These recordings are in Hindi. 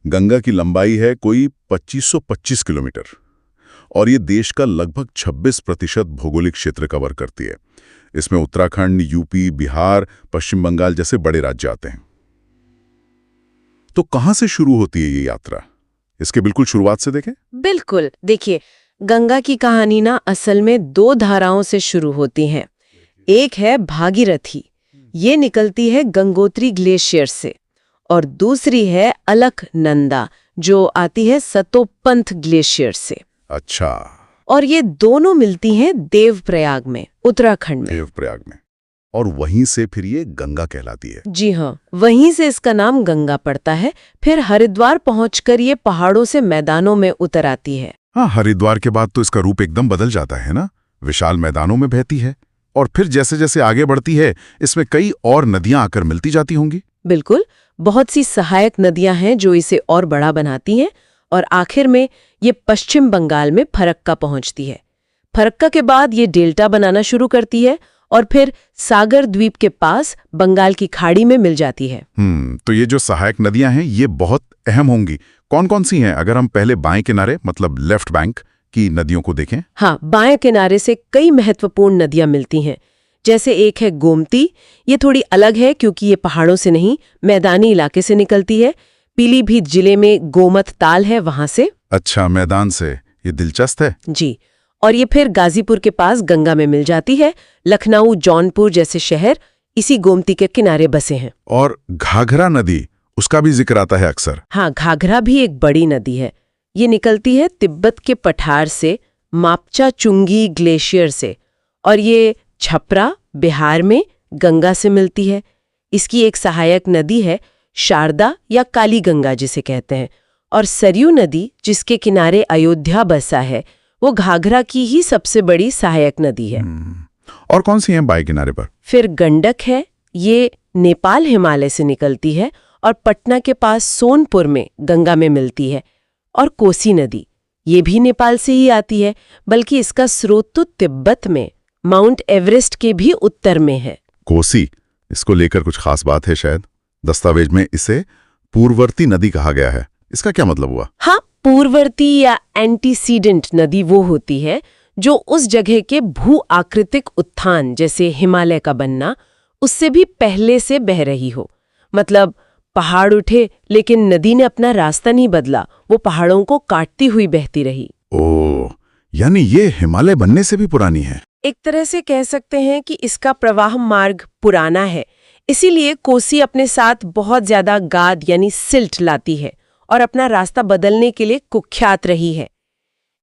गंगा की लंबाई है कोई 2525 किलोमीटर और ये देश का लगभग 26% भौगोलिक क्षेत्र कवर करती है। इसमें उत्तराखंड, यूपी, बिहार, पश्चिम बंगाल जैसे बड़े राज्य आते हैं। तो कहां से शुरू होती है ये यात्रा? इसके बिल्कुल शुरुआत से देखें। बिल्कुल, देखिए, गंगा की कहानी ना असल में दो धाराओं से शुरू होती है। एक है भागीरथी, ये निकलती है गंगोत्री ग्लेशियर से, और दूसरी है अलकनंदा जो आती है सतोपंथ ग्लेशियर से। अच्छा। और ये दोनों मिलती हैं देवप्रयाग में, उत्तराखंड में। देवप्रयाग में, और वहीं से फिर ये गंगा कहलाती है। जी हाँ, वहीं से इसका नाम गंगा पड़ता है। फिर हरिद्वार पहुंचकर ये पहाड़ों से मैदानों में उतर आती है। हाँ, हरिद्वार के बाद तो इसका रूप एकदम बदल जाता है ना, विशाल मैदानों में बहती है। और फिर जैसे जैसे आगे बढ़ती है इसमें कई और नदियां आकर मिलती जाती होंगी। बिल्कुल, बहुत सी सहायक नदियां हैं जो इसे और बड़ा बनाती हैं, और आखिर में ये पश्चिम बंगाल में फरक्का पहुंचती है। फरक्का के बाद ये डेल्टा बनाना शुरू करती है और फिर सागर द्वीप के पास बंगाल की खाड़ी में मिल जाती है। तो ये जो सहायक नदियां हैं ये बहुत अहम होंगी। कौन कौन सी हैं, अगर हम पहले बाएं किनारे मतलब लेफ्ट बैंक की नदियों को देखें? हाँ, बाएं किनारे से कई महत्वपूर्ण नदियां मिलती हैं। जैसे एक है गोमती, ये थोड़ी अलग है क्योंकि ये पहाड़ों से नहीं, मैदानी इलाके से निकलती है। पीलीभीत जिले में गोमत ताल है वहां से। अच्छा, मैदान से, ये दिलचस्प है। जी, और ये फिर गाजीपुर के पास गंगा में मिल जाती है। लखनऊ, जौनपुर जैसे शहर इसी गोमती के किनारे बसे हैं। और घाघरा नदी, उसका भी जिक्र आता है अक्सर। हाँ, घाघरा भी एक बड़ी नदी है। ये निकलती है तिब्बत के पठार से, मापचा चुंगी ग्लेशियर से, और ये छपरा, बिहार में गंगा से मिलती है। इसकी एक सहायक नदी है शारदा या काली गंगा जिसे कहते हैं। और सरयू नदी, जिसके किनारे अयोध्या बसा है, वो घाघरा की ही सबसे बड़ी सहायक नदी है। और कौन सी हैं बाएं किनारे पर? फिर गंडक है, ये नेपाल हिमालय से निकलती है और पटना के पास सोनपुर में गंगा में मिलती है। और कोसी नदी, ये भी नेपाल से ही आती है, बल्कि इसका स्रोत तो तिब्बत में माउंट एवरेस्ट के भी उत्तर में है। कोसी, इसको लेकर कुछ खास बात है शायद। दस्तावेज में इसे पूर्ववर्ती नदी कहा गया है, इसका क्या मतलब हुआ? हाँ, पूर्ववर्ती या एंटीसीडेंट नदी वो होती है जो उस जगह के भू आकृतिक उत्थान जैसे हिमालय का बनना उससे भी पहले से बह रही हो। मतलब पहाड़ उठे लेकिन नदी ने अपना रास्ता नहीं बदला, वो पहाड़ों को काटती हुई बहती रही। ओह, यानी ये हिमालय बनने से भी पुरानी है। एक तरह से कह सकते हैं कि इसका प्रवाह मार्ग पुराना है, इसीलिए कोसी अपने साथ बहुत ज्यादा गाद यानी सिल्ट लाती है और अपना रास्ता बदलने के लिए कुख्यात रही है।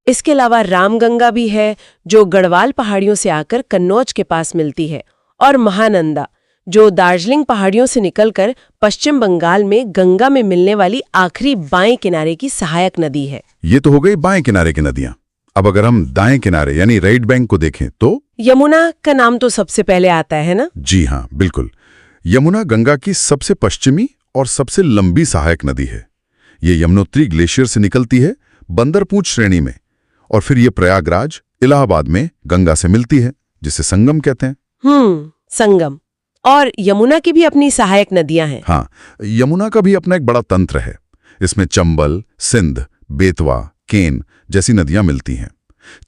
इसके अलावा रामगंगा भी है जो गढ़वाल पहाड़ियों से आकर कन्नौज के पास मिलती है, और महानंदा जो दार्जिलिंग पहाड़ियों से निकलकर पश्चिम बंगाल में गंगा में मिलने वाली आखिरी बाएं किनारे की सहायक नदी है। ये तो हो गई बाएं किनारे की नदियां। अब अगर हम दाएं किनारे यानी राइट बैंक को देखें तो यमुना का नाम तो सबसे पहले आता है ना? जी हाँ, बिल्कुल। यमुना गंगा की सबसे पश्चिमी और सबसे लंबी सहायक नदी है। ये यमुनोत्री ग्लेशियर से निकलती है बंदरपूंछ श्रेणी में, और फिर ये प्रयागराज, इलाहाबाद में गंगा से मिलती है, जिसे संगम कहते हैं। संगम। और यमुना की भी अपनी सहायक नदियां हैं। हाँ, यमुना का भी अपना एक बड़ा तंत्र है। इसमें चंबल, सिंध, बेतवा, केन जैसी नदियां मिलती हैं।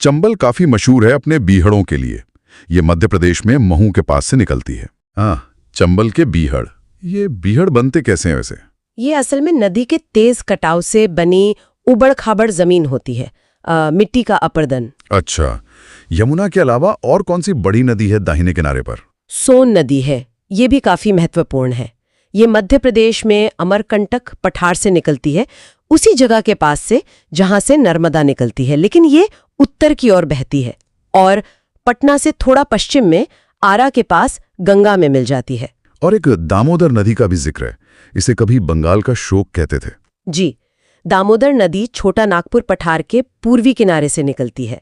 चंबल काफी मशहूर है अपने बीहड़ों के लिए। ये मध्य प्रदेश में महू के पास से निकलती है। हाँ, चंबल के बीहड़। ये बीहड़ बनते कैसे हैं वैसे? ये असल में नदी के तेज कटाव से बनी उबड़ खाबड़ जमीन होती है, मिट्टी का अपर्दन। अच्छा, यमुना के अलावा और कौन सी बड़ी नदी है दाहिने किनारे पर? सोन नदी है, ये भी काफी महत्वपूर्ण है। ये मध्य प्रदेश में अमरकंटक पठार से निकलती है, उसी जगह के पास से जहां से नर्मदा निकलती है, लेकिन ये उत्तर की ओर बहती है और पटना से थोड़ा पश्चिम में आरा के पास गंगा में मिल जाती है। और एक दामोदर नदी का भी जिक्र है, इसे कभी बंगाल का शोक कहते थे। जी, दामोदर नदी छोटा नागपुर पठार के पूर्वी किनारे से निकलती है।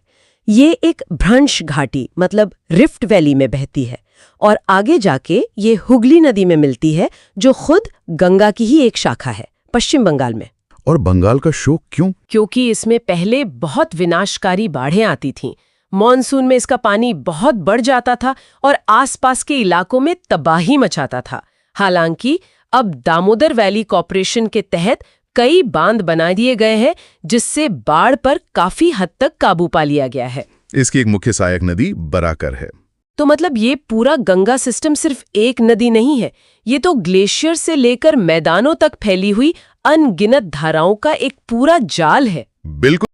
ये एक भ्रंश घाटी मतलब रिफ्ट वैली में बहती है और आगे जाके ये हुगली नदी में मिलती है जो खुद गंगा की ही एक शाखा है पश्चिम बंगाल में। और बंगाल का शोक क्यों? क्योंकि इसमें पहले बहुत विनाशकारी बाढ़ें आती थीं। मॉनसून में इसका पानी बहुत बढ़ जाता था और आसपास के इलाकों में तबाही मचाता था। हालांकि अब दामोदर वैली कॉर्पोरेशन के तहत कई बांध बना दिए गए हैं जिससे बाढ़ पर काफी हद तक काबू पा लिया गया है। इसकी एक मुख्य सहायक नदी बराकर है। तो मतलब ये पूरा गंगा सिस्टम सिर्फ एक नदी नहीं है, ये तो ग्लेशियर से लेकर मैदानों तक फैली हुई अनगिनत धाराओं का एक पूरा जाल है। बिल्कुल।